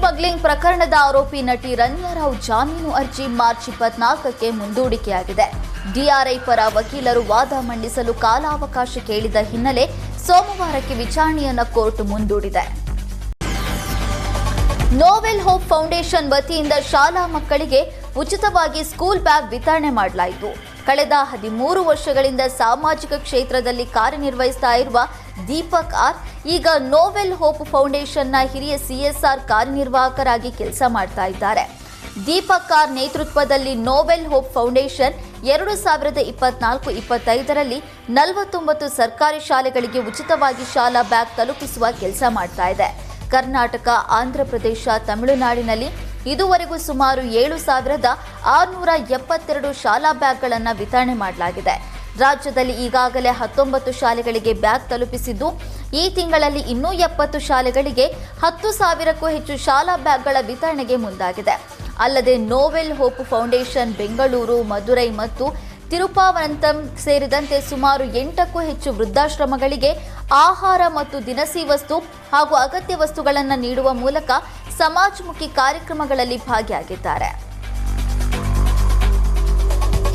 Smuggling ಪ್ರಕರಣದ ಆರೋಪಿ ನಟಿ ರನ್ಯಾರಾವ್ ಜಾಮೀನು ಅರ್ಜಿ ಮಾರ್ಚ್ 24ಕ್ಕೆ ಮುಂದೂಡಿಕೆಯಾಗಿದೆ. ಡಿಆರ್ಐ ಪರ ವಕೀಲರು ವಾದ ಮಂಡಿಸಲು ಕಾಲಾವಕಾಶ ಕೇಳಿದ ಹಿನ್ನೆಲೆ ಸೋಮವಾರಕ್ಕೆ ವಿಚಾರಣೆಯನ್ನು ಕೋರ್ಟ್ ಮುಂದೂಡಿದೆ. ನೋವೆಲ್ ಹೋಪ್ ಫೌಂಡೇಶನ್ ವತಿಯಿಂದ ಶಾಲಾ ಮಕ್ಕಳಿಗೆ ಉಚಿತವಾಗಿ ಸ್ಕೂಲ್ ಬ್ಯಾಗ್ ವಿತರಣೆ ಮಾಡಲಾಯಿತು. ಕಳೆದ 13 ವರ್ಷಗಳಿಂದ ಸಾಮಾಜಿಕ ಕ್ಷೇತ್ರದಲ್ಲಿ ಕಾರ್ಯನಿರ್ವಹಿಸ್ತಾ ಇರುವ ದೀಪಕ್ ಆರ್ ಈಗ ನೋವೆಲ್ ಹೋಪ್ ಫೌಂಡೇಶನ್ನ ಹಿರಿಯ CSR ಕಾರ್ಯನಿರ್ವಾಹಕರಾಗಿ ಕೆಲಸ ಮಾಡ್ತಾ ಇದ್ದಾರೆ. ದೀಪಕ್ ಆರ್ ನೇತೃತ್ವದಲ್ಲಿ ನೋವೆಲ್ ಹೋಪ್ ಫೌಂಡೇಶನ್ 2024-25ರಲ್ಲಿ 49 ಸರ್ಕಾರಿ ಶಾಲೆಗಳಿಗೆ ಉಚಿತವಾಗಿ ಶಾಲಾ ಬ್ಯಾಗ್ ತಲುಪಿಸುವ ಕೆಲಸ ಮಾಡ್ತಾ ಇದೆ. ಕರ್ನಾಟಕ, ಆಂಧ್ರಪ್ರದೇಶ, ತಮಿಳುನಾಡಿನಲ್ಲಿ ಇದುವರೆಗೂ ಸುಮಾರು 7,672 ಶಾಲಾ ಬ್ಯಾಗ್ಗಳನ್ನು ವಿತರಣೆ ಮಾಡಲಾಗಿದೆ. ರಾಜ್ಯದಲ್ಲಿ ಈಗಾಗಲೇ 19 ಶಾಲೆಗಳಿಗೆ ಬ್ಯಾಗ್ ತಲುಪಿಸಿದ್ದು, ಈ ತಿಂಗಳಲ್ಲಿ ಇನ್ನೂ 70 ಶಾಲೆಗಳಿಗೆ 10,000ಕ್ಕೂ ಹೆಚ್ಚು ಶಾಲಾ ಬ್ಯಾಗ್ಗಳ ವಿತರಣೆಗೆ ಮುಂದಾಗಿದೆ. ಅಲ್ಲದೆ novel hope foundation Bengaluru, Madurai ಮತ್ತು ತಿರುಪವನಂತಂ ಸೇರಿದಂತೆ ಸುಮಾರು 8ಕ್ಕೂ ಹೆಚ್ಚು ವೃದ್ಧಾಶ್ರಮಗಳಿಗೆ ಆಹಾರ ಮತ್ತು ದಿನಸಿ ವಸ್ತು ಹಾಗೂ ಅಗತ್ಯ ವಸ್ತುಗಳನ್ನು ನೀಡುವ ಮೂಲಕ ಸಮಾಜಮುಖಿ ಕಾರ್ಯಕ್ರಮಗಳಲ್ಲಿ ಭಾಗಿಯಾಗಿದ್ದಾರೆ.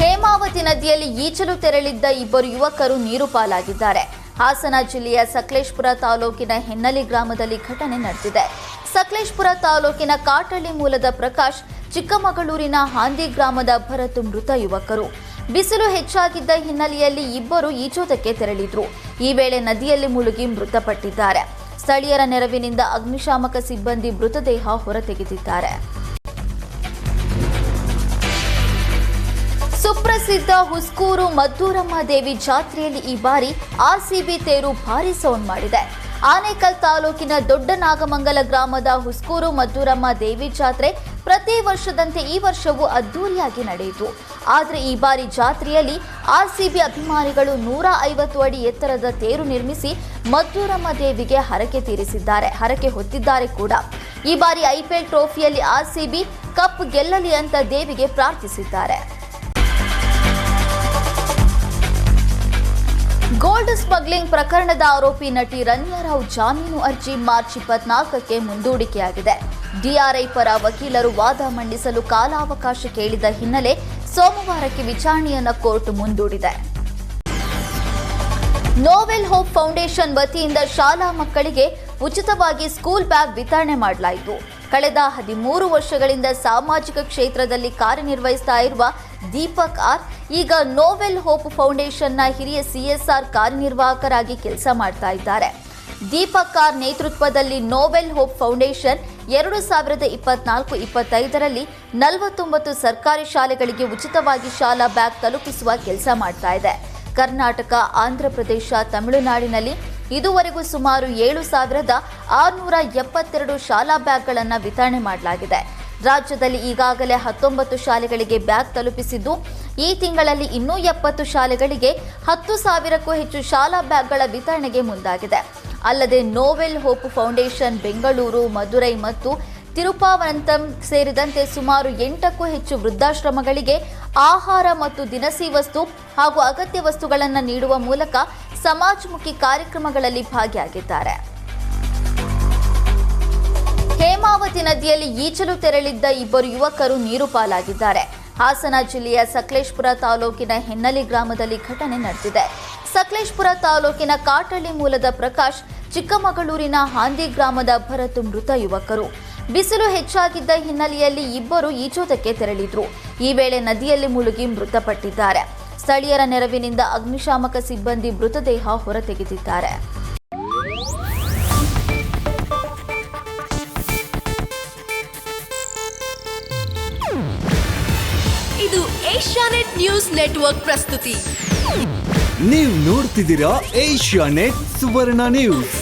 ಹೇಮಾವತಿ ನದಿಯಲ್ಲಿ ಈಜಲು ತೆರಳಿದ್ದ ಇಬ್ಬರು ಯುವಕರು ನೀರು ಪಾಲಾಗಿದ್ದಾರೆ. ಹಾಸನ ಜಿಲ್ಲೆಯ ಸಕಲೇಶಪುರ ತಾಲೂಕಿನ ಹೆನ್ನಲಿ ಗ್ರಾಮದಲ್ಲಿ ಘಟನೆ ನಡೆದಿದೆ. ಸಕಲೇಶಪುರ ತಾಲೂಕಿನ ಕಾಟಳ್ಳಿ ಮೂಲದ ಪ್ರಕಾಶ್, ಚಿಕ್ಕಮಗಳೂರಿನ ಹಾಂದಿ ಗ್ರಾಮದ ಭರತ್ ಮೃತ ಯುವಕರು. ಬಿಸಿಲು ಹೆಚ್ಚಾಗಿದ್ದ ಹಿನ್ನೆಲೆಯಲ್ಲಿ ಇಬ್ಬರು ಈಜೋದಕ್ಕೆ ತೆರಳಿದ್ರು. ಈ ವೇಳೆ ನದಿಯಲ್ಲಿ ಮುಳುಗಿ ಮೃತಪಟ್ಟಿದ್ದಾರೆ. ಸ್ಥಳೀಯರ ನೆರವಿನಿಂದ ಅಗ್ನಿಶಾಮಕ ಸಿಬ್ಬಂದಿ ಮೃತದೇಹ ಹೊರತೆಗೆದಿದ್ದಾರೆ. ಸುಪ್ರಸಿದ್ಧ ಹುಸ್ಕೂರು ಮದ್ದೂರಮ್ಮ ದೇವಿ ಜಾತ್ರೆಯಲ್ಲಿ ಈ ಬಾರಿ ಆರ್ಸಿಬಿ ತೇರು ಭಾರೀ ಸೌಂಡ್ ಮಾಡಿದೆ. ಆನೇಕಲ್ ತಾಲೂಕಿನ ದೊಡ್ಡ ನಾಗಮಂಗಲ ಗ್ರಾಮದ ಹುಸ್ಕೂರು ಮದ್ದೂರಮ್ಮ ದೇವಿ ಜಾತ್ರೆ ಪ್ರತಿ ವರ್ಷದಂತೆ ಈ ವರ್ಷವೂ ಅದ್ದೂರಿಯಾಗಿ ನಡೆಯಿತು. ಆದರೆ ಈ ಬಾರಿ ಜಾತ್ರೆಯಲ್ಲಿ ಆರ್ಸಿಬಿ ಅಭಿಮಾನಿಗಳು 150 ಅಡಿ ಎತ್ತರದ ತೇರು ನಿರ್ಮಿಸಿ ಮದ್ದೂರಮ್ಮ ದೇವಿಗೆ ಹರಕೆ ತೀರಿಸಿದ್ದಾರೆ, ಹರಕೆ ಹೊತ್ತಿದ್ದಾರೆ ಕೂಡ. ಈ ಬಾರಿ IPL ಟ್ರೋಫಿಯಲ್ಲಿ ಆರ್ಸಿಬಿ ಕಪ್ ಗೆಲ್ಲಲಿ ಅಂತ ದೇವಿಗೆ ಪ್ರಾರ್ಥಿಸಿದ್ದಾರೆ. ಗೋಲ್ಡ್ ಸ್ಮಗ್ಲಿಂಗ್ ಪ್ರಕರಣದ ಆರೋಪಿ ನಟಿ ರನ್ಯಾರಾವ್ ಜಾಮೀನು ಅರ್ಜಿ ಮಾರ್ಚ್ 24ಕ್ಕೆ ಮುಂದೂಡಿಕೆಯಾಗಿದೆ. ಡಿಆರ್ಐ ಪರ ವಕೀಲರು ವಾದ ಮಂಡಿಸಲು ಕಾಲಾವಕಾಶ ಕೇಳಿದ ಹಿನ್ನೆಲೆ ಸೋಮವಾರಕ್ಕೆ ವಿಚಾರಣೆಯನ್ನು ಕೋರ್ಟ್ ಮುಂದೂಡಿದೆ. ನೋವೆಲ್ ಹೋಪ್ ಫೌಂಡೇಶನ್ ವತಿಯಿಂದ ಶಾಲಾ ಮಕ್ಕಳಿಗೆ ಉಚಿತವಾಗಿ ಸ್ಕೂಲ್ ಬ್ಯಾಗ್ ವಿತರಣೆ ಮಾಡಲಾಯಿತು. ಕಳೆದ 13 ವರ್ಷಗಳಿಂದ ಸಾಮಾಜಿಕ ಕ್ಷೇತ್ರದಲ್ಲಿ ಕಾರ್ಯನಿರ್ವಹಿಸ್ತಾ ಇರುವ ದೀಪಕ್ ಆರ್ ಈಗ ನೋವೆಲ್ ಹೋಪ್ ಫೌಂಡೇಶನ್ನ ಹಿರಿಯ CSR ಕಾರ್ಯನಿರ್ವಾಹಕರಾಗಿ ಕೆಲಸ ಮಾಡ್ತಾ ಇದ್ದಾರೆ. ದೀಪಕ್ ಆರ್ ನೇತೃತ್ವದಲ್ಲಿ ನೋವೆಲ್ ಹೋಪ್ ಫೌಂಡೇಶನ್ 2024-25ರಲ್ಲಿ 49 ಸರ್ಕಾರಿ ಶಾಲೆಗಳಿಗೆ ಉಚಿತವಾಗಿ ಶಾಲಾ ಬ್ಯಾಗ್ ತಲುಪಿಸುವ ಕೆಲಸ ಮಾಡ್ತಾ ಇದೆ. ಕರ್ನಾಟಕ, ಆಂಧ್ರಪ್ರದೇಶ, ತಮಿಳುನಾಡಿನಲ್ಲಿ ಇದುವರೆಗೂ ಸುಮಾರು 7,672 ಶಾಲಾ ಬ್ಯಾಗ್ಗಳನ್ನು ವಿತರಣೆ ಮಾಡಲಾಗಿದೆ. ರಾಜ್ಯದಲ್ಲಿ ಈಗಾಗಲೇ 19 ಶಾಲೆಗಳಿಗೆ ಬ್ಯಾಗ್ ತಲುಪಿಸಿದ್ದು, ಈ ತಿಂಗಳಲ್ಲಿ ಇನ್ನೂ 70 ಶಾಲೆಗಳಿಗೆ 10,000ಕ್ಕೂ ಹೆಚ್ಚು ಶಾಲಾ ಬ್ಯಾಗ್ಗಳ ವಿತರಣೆಗೆ ಮುಂದಾಗಿದೆ. ಅಲ್ಲದೆ novel hope foundation Bengaluru, Madurai ಮತ್ತು ತಿರುಪವನಂತಂ ಸೇರಿದಂತೆ ಸುಮಾರು 8ಕ್ಕೂ ಹೆಚ್ಚು ವೃದ್ಧಾಶ್ರಮಗಳಿಗೆ ಆಹಾರ ಮತ್ತು ದಿನಸಿ ವಸ್ತು ಹಾಗೂ ಅಗತ್ಯ ವಸ್ತುಗಳನ್ನು ನೀಡುವ ಮೂಲಕ ಸಮಾಜಮುಖಿ ಕಾರ್ಯಕ್ರಮಗಳಲ್ಲಿ ಭಾಗಿಯಾಗಿದ್ದಾರೆ. ಹೇಮಾವತಿ ನದಿಯಲ್ಲಿ ಈಜಲು ತೆರಳಿದ್ದ ಇಬ್ಬರು ಯುವಕರು ನೀರು ಪಾಲಾಗಿದ್ದಾರೆ. ಹಾಸನ ಜಿಲ್ಲೆಯ ಸಕಲೇಶಪುರ ತಾಲೂಕಿನ ಹೆನ್ನಲಿ ಗ್ರಾಮದಲ್ಲಿ ಘಟನೆ ನಡೆದಿದೆ. ಸಕಲೇಶಪುರ ತಾಲೂಕಿನ ಕಾಟಳ್ಳಿ ಮೂಲದ ಪ್ರಕಾಶ್, ಚಿಕ್ಕಮಗಳೂರಿನ ಹಾಂದಿ ಗ್ರಾಮದ ಭರತ್ ಮೃತ ಯುವಕರು. ಬಿಸಿಲು ಹೆಚ್ಚಾಗಿದ್ದ ಹಿನ್ನೆಲೆಯಲ್ಲಿ ಇಬ್ಬರು ಈಜೋದಕ್ಕೆ ತೆರಳಿದ್ರು. ಈ ವೇಳೆ ನದಿಯಲ್ಲಿ ಮುಳುಗಿ ಮೃತಪಟ್ಟಿದ್ದಾರೆ. ಸ್ಥಳೀಯರ ನೆರವಿನಿಂದ ಅಗ್ನಿಶಾಮಕ ಸಿಬ್ಬಂದಿ ಮೃತದೇಹ ಹೊರತೆಗೆದಿದ್ದಾರೆ. ಇದು ಏಷ್ಯಾನೆಟ್ ನ್ಯೂಸ್ ನೆಟ್ವರ್ಕ್ ಪ್ರಸ್ತುತಿ. ನೀವು ನೋಡ್ತಿದ್ದೀರಾ ಏಷ್ಯಾನೆಟ್ ಸುವರ್ಣ ನ್ಯೂಸ್.